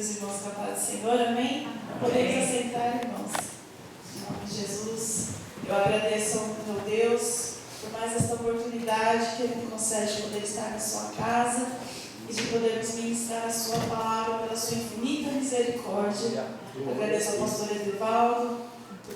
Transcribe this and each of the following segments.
os irmãos com a paz do Senhor, amém? Podemos assentar, irmãos. Em nome de Jesus, eu agradeço ao meu Deus por mais esta oportunidade que Ele me concede de poder estar na sua casa e de podermos ministrar a sua palavra pela sua infinita misericórdia. Agradeço ao pastor Edivaldo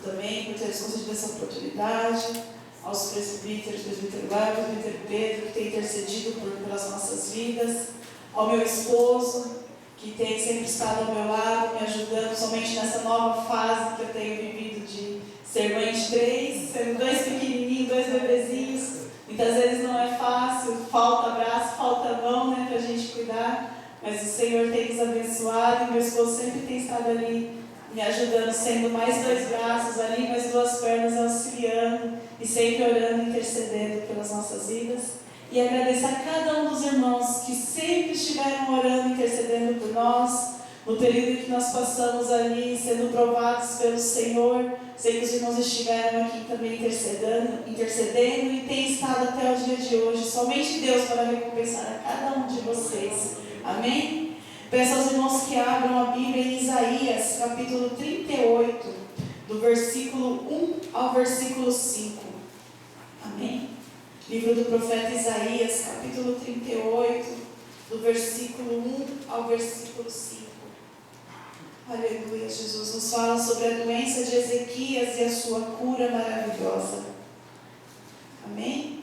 também por ter nos concedido essa oportunidade, aos presbíteros, presbítero Lázaro, presbítero Pedro, que tem intercedido pelas nossas vidas, ao meu esposo, que tem sempre estado ao meu lado, me ajudando somente nessa nova fase que eu tenho vivido de ser mãe de 3, sendo 2 pequenininhos, 2 bebezinhos. Muitas vezes não é fácil, falta braço, falta mão, né, para a gente cuidar, mas o Senhor tem nos abençoado e meu esposo sempre tem estado ali me ajudando, sendo mais 2 braços ali, mais 2 pernas auxiliando e sempre orando e intercedendo pelas nossas vidas. E agradecer a cada um dos irmãos que sempre estiveram orando e intercedendo por nós, no período que nós passamos ali, sendo provados pelo Senhor. Sei que os irmãos estiveram aqui também intercedendo e têm estado até o dia de hoje. Somente Deus para recompensar a cada um de vocês. Amém? Peço aos irmãos que abram a Bíblia em Isaías, capítulo 38, do versículo 1 ao versículo 5. Amém? Livro do profeta Isaías, capítulo 38, do versículo 1 ao versículo 5. Aleluia, Jesus nos fala sobre a doença de Ezequias e a sua cura maravilhosa. Amém?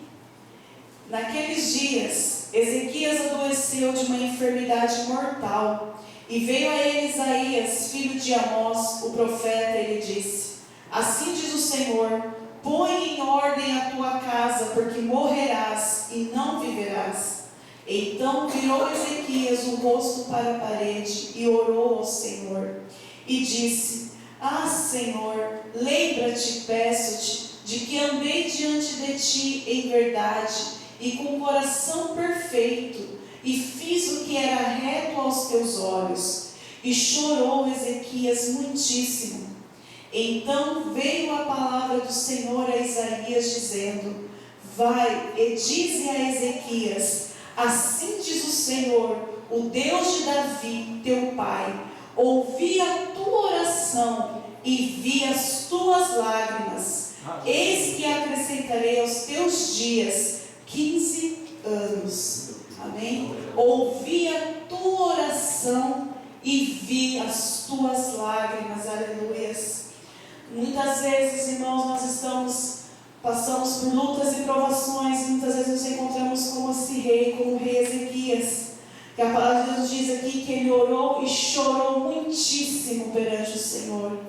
Naqueles dias, Ezequias adoeceu de uma enfermidade mortal, e veio a ele Isaías, filho de Amós, o profeta, e lhe disse: Assim diz o Senhor: põe em ordem a tua casa, porque morrerás e não viverás. Então virou Ezequias o rosto para a parede e orou ao Senhor. E disse: Ah, Senhor, lembra-te, peço-te, de que andei diante de ti em verdade e com coração perfeito, e fiz o que era reto aos teus olhos. E chorou Ezequias muitíssimo. Então veio a palavra do Senhor a Isaías, dizendo: Vai e dize a Ezequias: Assim diz o Senhor, o Deus de Davi, teu pai: ouvi a tua oração e vi as tuas lágrimas. Eis que acrescentarei aos teus dias 15 anos. Amém? Ouvi a tua oração e vi as tuas lágrimas. Aleluias. Muitas vezes, irmãos, nós passamos por lutas e provações, e muitas vezes nos encontramos como esse rei, como o rei Ezequias, que a palavra de Deus diz aqui que ele orou e chorou muitíssimo perante o Senhor.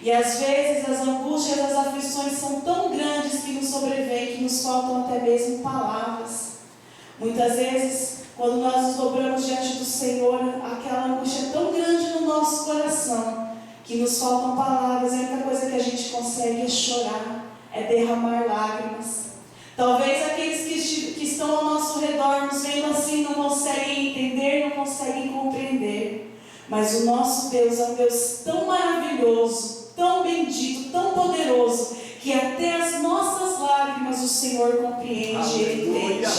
E às vezes as angústias, as aflições são tão grandes que nos sobrevêm, que nos faltam até mesmo palavras. Muitas vezes, quando nós nos dobramos diante do Senhor, aquela angústia é tão grande no nosso coração, que nos faltam palavras. A única coisa que a gente consegue é chorar, é derramar lágrimas. Talvez aqueles que estão ao nosso redor, nos vendo assim, não conseguem entender, não conseguem compreender. Mas o nosso Deus é um Deus tão maravilhoso, tão bendito, tão poderoso, que até as nossas lágrimas o Senhor compreende e Ele entende.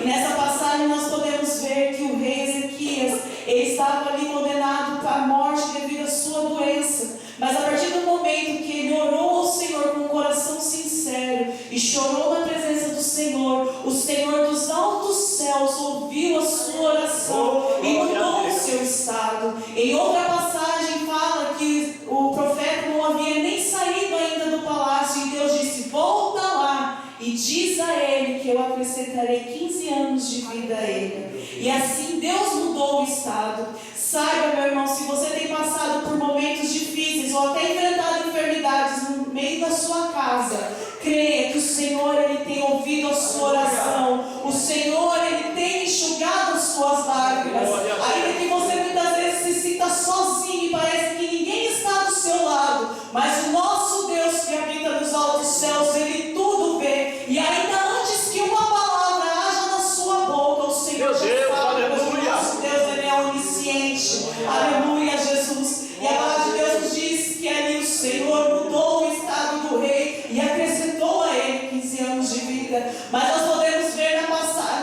E nessa passagem nós podemos ver que o rei Ezequias, ele estava ali condenado para a morte devido à sua doença. Mas a partir do momento que ele orou ao Senhor com um coração sincero e chorou na presença do Senhor, o Senhor dos altos céus ouviu a sua oração e mudou o seu estado. Em outra passagem fala que o profeta não havia nem saído ainda do palácio, e Deus disse: volta lá e diz a ele que eu acrescentarei 15 anos de vida a ele. E assim Deus mudou o estado. Saiba, meu irmão, se você tem passado por momentos difíceis ou até enfrentado enfermidades no meio da sua casa, creia que o Senhor, Ele tem ouvido a sua oração. O Senhor, Ele tem enxugado as suas lágrimas. Ainda que você muitas vezes se sinta sozinho e parece que ninguém está do seu lado, mas o nosso Deus que habita nos altos céus, Ele tudo vê. E ainda antes que uma palavra haja na sua boca, o Senhor já sabe, pois o nosso Deus, Ele é onisciente. Aleluia, Jesus. E a palavra de Deus nos diz que ali o Senhor mudou o estado do rei e acrescentou a ele 15 anos de vida. Mas nós podemos ver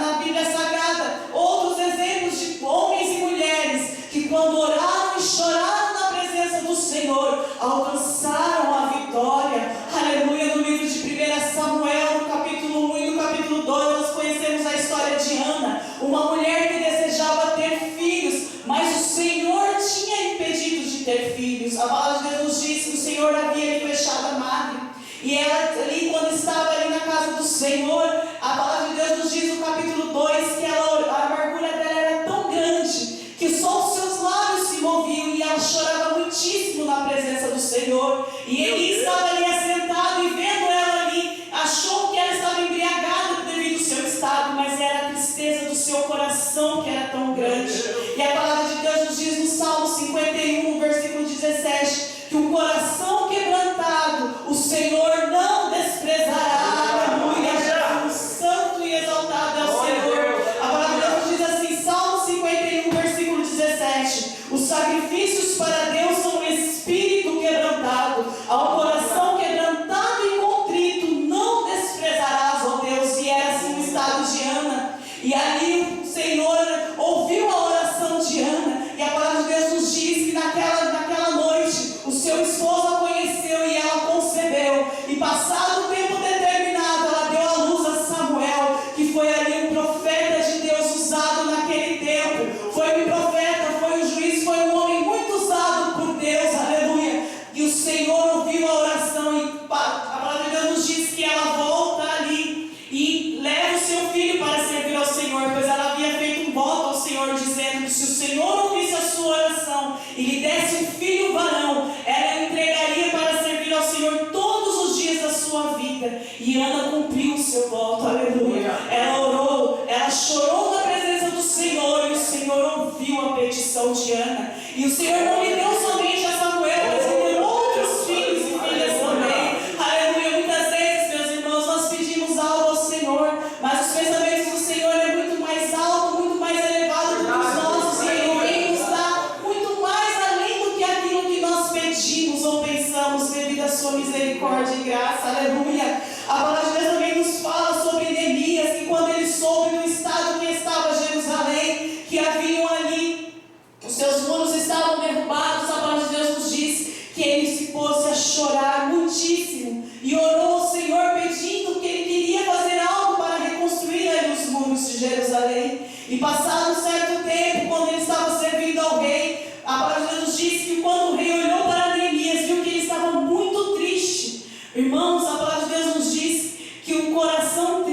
na Bíblia Sagrada outros exemplos choraram na presença do Senhor, alcançaram a vitória. Aleluia. No livro de 1 Samuel, no capítulo 1 e no capítulo 2, nós conhecemos a história de Ana, uma mulher que desejava ter filhos, mas o Senhor tinha impedido de ter filhos. A palavra de Deus nos diz que o Senhor havia lhe fechado a madre. E ela ali, quando estava ali na casa do Senhor, a palavra de Deus nos diz no capítulo 2 que a amargura dela era tão grande que só os seus lábios se moviam e ela chorava muitíssimo na presença do Senhor. E ele estava ali assentado e vendo ela ali, achou que ela estava embriagada devido ao seu estado, mas era a tristeza do seu coração que era tão grande. E a palavra de Deus nos diz no Salmo 51, versículo 17, que o coração quebrantado o Senhor não desprezará. Aleluia. Jesus, santo e exaltado é o Senhor. A palavra de Deus diz assim, Salmo 51, versículo 17: os sacrifícios para Deus são um espírito quebrantado, ao coração quebrantado e contrito não desprezarás, ó Deus. E era assim o estado de Ana. E ali o Senhor ouviu a oração de Ana, e a palavra de Deus nos diz que naquela noite o seu esposo a conheceu e ela concebeu, e passado o tempo determinado ela deu à luz a Samuel, que foi ali um profeta de Deus usado naquele tempo. Foi um profeta, foi um juiz, foi um homem muito usado por Deus. Aleluia. E o Senhor ouviu a oração, e a palavra de Deus nos diz que ela volta ali e leva o seu filho para servir ao Senhor, pois ela havia feito um voto ao Senhor, dizendo que se o Senhor ouvisse a sua oração e lhe desse um filho varão, ela o entregaria para servir ao Senhor todos os dias da sua vida. E Ana cumpriu o seu voto. Aleluia. Ela orou, ela chorou na presença do Senhor, e o Senhor ouviu a petição de Ana. E o Senhor não lhe deu somente a Samuel, mas lhe deu outros filhos e filhas também. Aleluia. Muitas vezes, meus irmãos, nós pedimos algo ao Senhor, mas os pensamentos do Senhor é muito mais alto, muito mais elevado do que os nossos, e Ele nos dá muito mais além do que aquilo que nós pedimos ou pensamos, devido à sua misericórdia e graça. Aleluia. A palavra de Deus também nos fala sobre Neemias, que quando ele soube do estado que estava Jerusalém, que haviam ali, os seus muros estavam derrubados, a palavra de Deus nos diz que ele se pôs a chorar muitíssimo e orou ao Senhor pedindo que ele queria fazer algo para reconstruir ali os muros de Jerusalém. E passado um certo tempo, quando ele estava servindo ao rei, a palavra de Deus nos diz que quando o rei olhou para Neemias, viu que ele estava muito triste. Irmãos, a palavra de Deus nos diz que o coração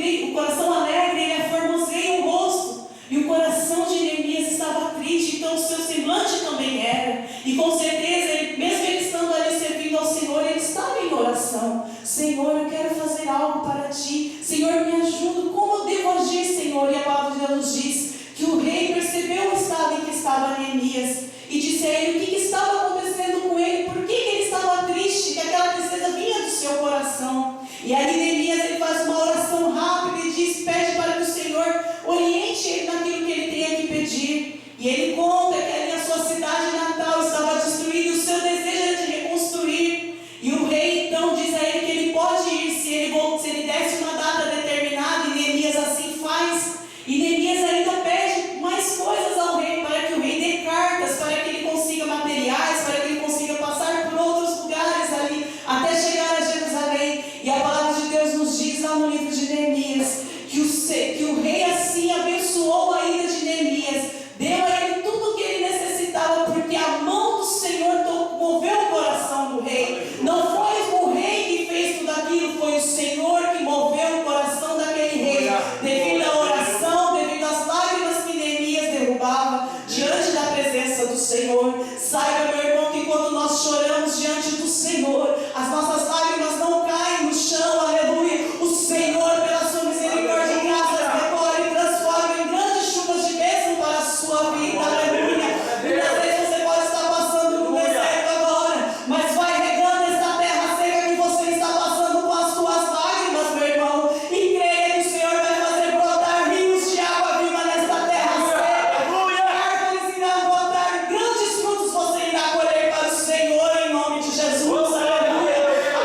alegre, ele aformoseia o rosto. E o coração de Neemias estava triste, então o seu semblante também era. E com certeza, mesmo ele estando ali servindo ao Senhor, ele estava em oração. Senhor, eu quero fazer algo para ti. Senhor, me ajuda. Como eu devo agir, Senhor? E a palavra de Deus nos diz que o rei percebeu o estado em que estava Neemias e disse a ele o que estava acontecendo com ele, por que ele estava triste, que aquela tristeza vinha do seu coração. E ali Neemias, ele faz uma oração rápida e diz, pede para que o Senhor oriente ele naquilo que ele tem que pedir. E ele conta que ali a sua cidade natal estava destruída e o seu desejo era de reconstruir. E o rei então diz a ele que ele pode ir se ele desse uma data determinada, e Neemias assim faz. E Neemias ainda pede mais coisas ao rei, para que o rei dê cartas, para que ele consiga materiais, para que ele consiga passar por outros lugares ali, até chegar a Jerusalém. E a palavra de Deus nos diz lá no livro de Neemias, que o rei assim abençoou a ida de Neemias, deu a ele tudo o que ele necessitava, porque a mão do Senhor moveu o coração do rei. Não foi o rei que fez tudo aquilo, foi o Senhor que moveu o coração daquele rei, devido à oração, devido às lágrimas que Neemias derrubava diante da presença do Senhor. Saiba, meu irmão, que quando nós choramos diante do Senhor, as nossas lágrimas não caem no chão. Aleluia. O Senhor, pela sua misericórdia e graça, recolhe e transforma em grandes chuvas de bênção para a sua vida. Aleluia. Muitas vezes você pode estar passando no deserto agora, mas vai regando esta terra seca que você está passando com as suas lágrimas, meu irmão, e creia que o Senhor vai fazer brotar rios de água viva nesta terra seca. Árvores irão brotar, grandes frutos você irá colher para o Senhor, em nome de Jesus. Aleluia.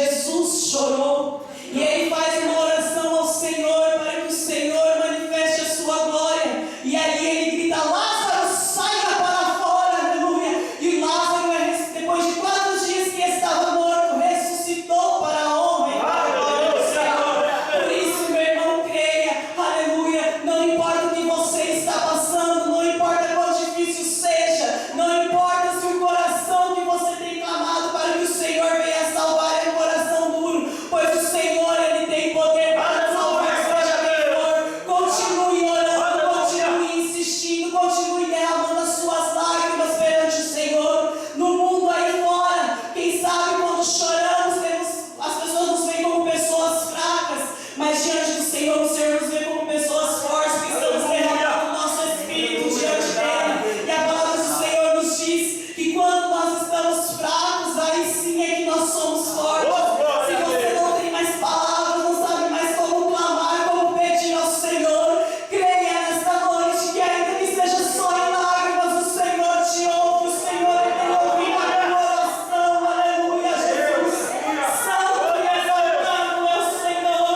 Jesus chorou. E ele faz uma oração ao Senhor para que o Senhor manifeste a sua glória. E ali ele grita: Lázaro, saia para fora, aleluia. E Lázaro, depois de 4 dias que estava morto, ressuscitou para a honra e para a glória do Senhor. Por isso, meu irmão, creia, aleluia. Não importa o que você está passando, não importa quão difícil seja, não importa se o coração que você tem clamado para que o Senhor venha salvar é um coração duro, pois o Senhor, Ele tem poder para salvar, seja quem for. Continue orando, continue insistindo, continue derramando as suas lágrimas perante o Senhor. No mundo aí fora, quem sabe quando choramos, as pessoas nos veem como pessoas fracas, mas diante do Senhor, o Senhor nos vê como pessoas fortes, que estamos derramando o nosso espírito diante dele. E a palavra do Senhor nos diz que quando nós estamos fracos, aí sim é que nós somos fortes. Se você não tem mais palavras, não sabe mais como clamar, como pedir ao Senhor, creia nesta noite que ainda que seja só em lágrimas, o Senhor te ouve, o Senhor tem ouvido a tua oração, aleluia, Jesus. Santo e exaltado é o Senhor.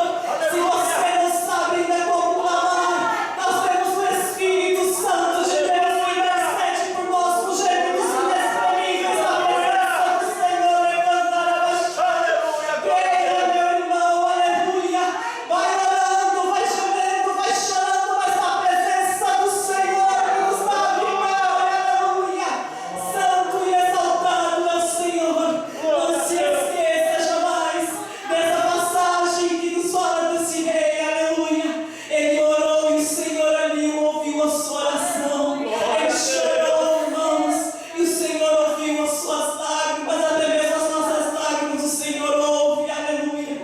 Se você não sabe ainda como clamar, nós temos o Espírito Santo de Deus que intercede por nós com gemidos inexprimíveis na presença do Senhor. E cantar a baixada. Creia, meu irmão, aleluia. Vai orando, vai gemendo, vai chorando, mas na presença do Senhor que nos dá a vitória, aleluia. Santo e exaltado é o Senhor. Não se esqueça jamais dessa passagem que nos fala desse rei, aleluia. Ele orou e o Senhor ali ouviu a sua oração. Ele chorou, irmãos, e o Senhor ouviu as suas lágrimas, até mesmo as nossas lágrimas o Senhor ouve, aleluia.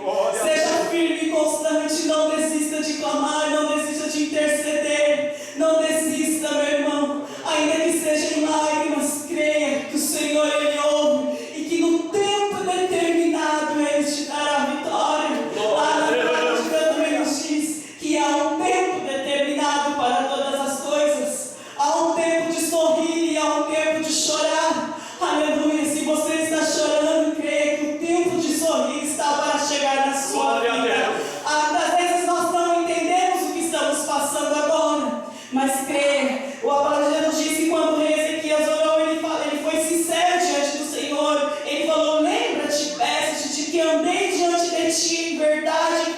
Seja firme e constante, não desista de clamar, não desista de interceder, não desista, meu irmão, ainda que seja em lágrimas, creia que o Senhor Ele ouve e que no tempo determinado Ele te dará a vitória. Lá na palavra de Deus também nos diz que há um tempo determinado para todas as coisas, há um tempo de sorrir e há um tempo de chorar, aleluia. Se você está chorando, creia que o tempo de sorrir está para chegar na sua vida. Às vezes nós não entendemos o que estamos passando agora, mas creia, a palavra de Deus diz que quando o rei Ezequias orou, ele foi sincero diante do Senhor. Ele falou: lembra-te, peço-te, de que andei diante de ti em verdade